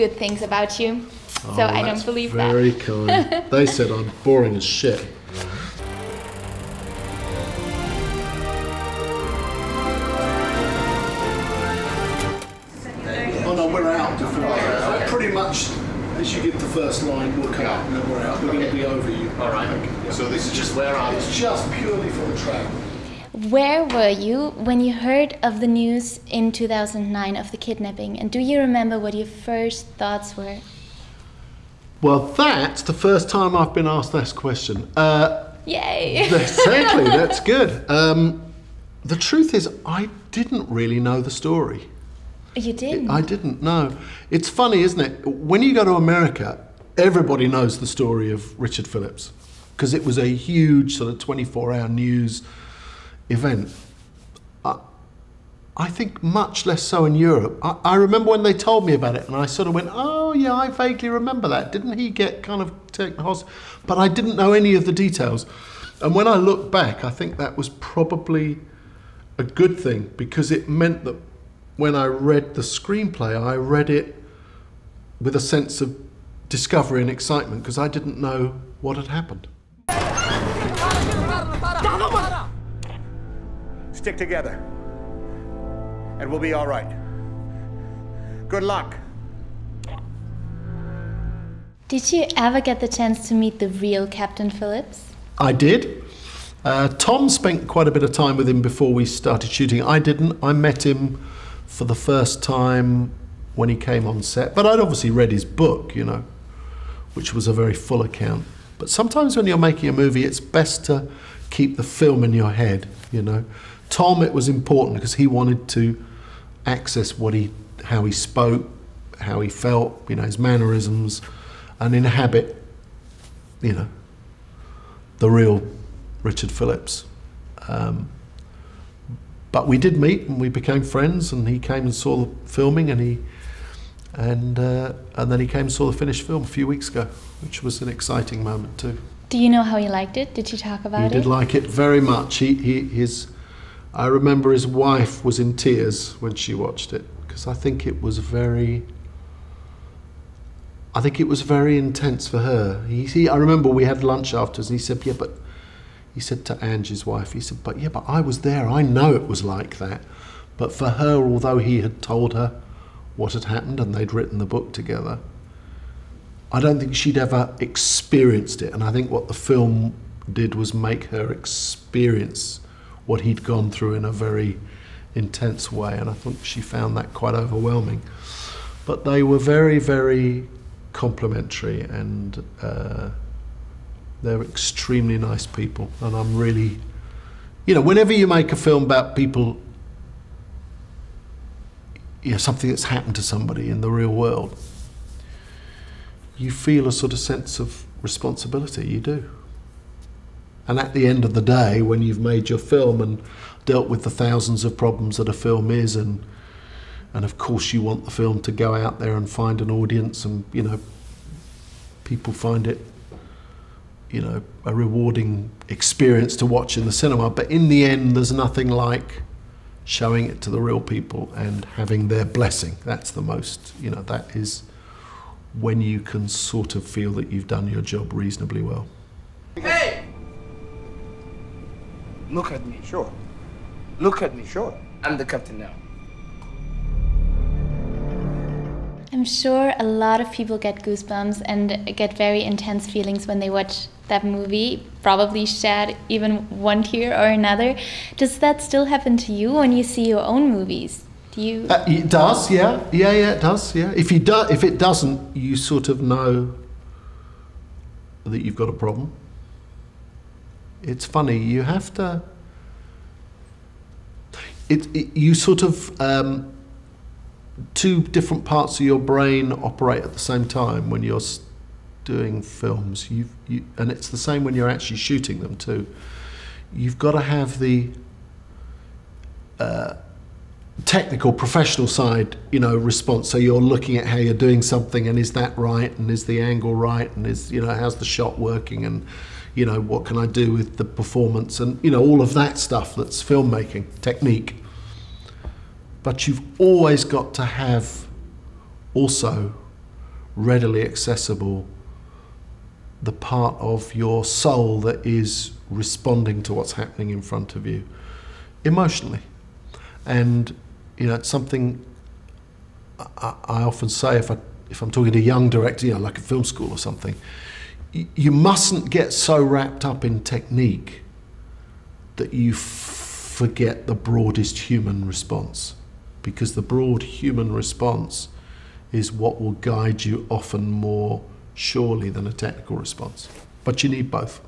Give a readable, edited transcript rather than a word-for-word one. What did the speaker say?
good things about you, so I don't believe that. Very kind. They said I'm boring as shit. Oh no, we're out before. Pretty much, as you get the first line, we'll come out and then we're out. We're going to be over you. All right. Okay. So this is just where I was. It's just purely for the travel. Where were you when you heard of the news in 2009 of the kidnapping? And do you remember what your first thoughts were? Well, that's the first time I've been asked this question. Yay! Exactly, that's good. The truth is, I didn't really know the story. You didn't? I didn't, no. It's funny, isn't it? When you go to America, everybody knows the story of Richard Phillips, because it was a huge sort of 24-hour news event. I think much less so in Europe. I remember when they told me about it and I sort of went, oh yeah, I vaguely remember that. Didn't he get kind of taken to hospital? But I didn't know any of the details. And when I look back, I think that was probably a good thing, because it meant that when I read the screenplay, I read it with a sense of discovery and excitement, because I didn't know what had happened. Stick together, and we'll be all right. Good luck. Did you ever get the chance to meet the real Captain Phillips? I did. Tom spent quite a bit of time with him before we started shooting. I didn't. I met him for the first time when he came on set, but I'd obviously read his book, you know, which was a very full account. But sometimes when you're making a movie, it's best to keep the film in your head, you know. Tom, it was important because he wanted to access how he spoke, how he felt, you know, his mannerisms, and inhabit, you know, the real Richard Phillips. But we did meet and we became friends, and he came and saw the filming, and then he came and saw the finished film a few weeks ago, which was an exciting moment too. Do you know how he liked it? Did you talk about it? He did like it very much. I remember his wife was in tears when she watched it, because I think it was very intense for her. I remember we had lunch afterwards, and he said, yeah, but he said to Angie's wife, he said, but I was there, I know it was like that. But for her, although he had told her what had happened and they'd written the book together, I don't think she'd ever experienced it. And I think what the film did was make her experience what he'd gone through in a very intense way. And I think she found that quite overwhelming. But they were very, very complimentary, and they're extremely nice people. And I'm really, you know, whenever you make a film about people, you know, something that's happened to somebody in the real world, you feel a sort of sense of responsibility, you do. And at the end of the day, when you've made your film and dealt with the thousands of problems that a film is, and of course you want the film to go out there and find an audience, and, you know, people find it, you know, a rewarding experience to watch in the cinema. But in the end, there's nothing like showing it to the real people and having their blessing. That's the most, you know, that is when you can sort of feel that you've done your job reasonably well. Hey! Look at me, sure. Look at me, sure. I'm the captain now. I'm sure a lot of people get goosebumps and get very intense feelings when they watch that movie, probably shed even one tear or another. Does that still happen to you when you see your own movies? Do you? It does, yeah. Yeah, it does, yeah. If it doesn't, you sort of know that you've got a problem. It's funny, you have to... you sort of... two different parts of your brain operate at the same time when you're doing films. And it's the same when you're actually shooting them too. You've got to have the technical, professional side, you know, response. So you're looking at how you're doing something, and is that right, and is the angle right, and is, you know, how's the shot working, and, you know, what can I do with the performance, and, you know, all of that stuff that's filmmaking technique. But you've always got to have also readily accessible, the part of your soul that is responding to what's happening in front of you emotionally. And you know, it's something I often say if I'm talking to a young director, you know, like a film school or something, you mustn't get so wrapped up in technique that you forget the broadest human response, because the broad human response is what will guide you often more surely than a technical response. But you need both.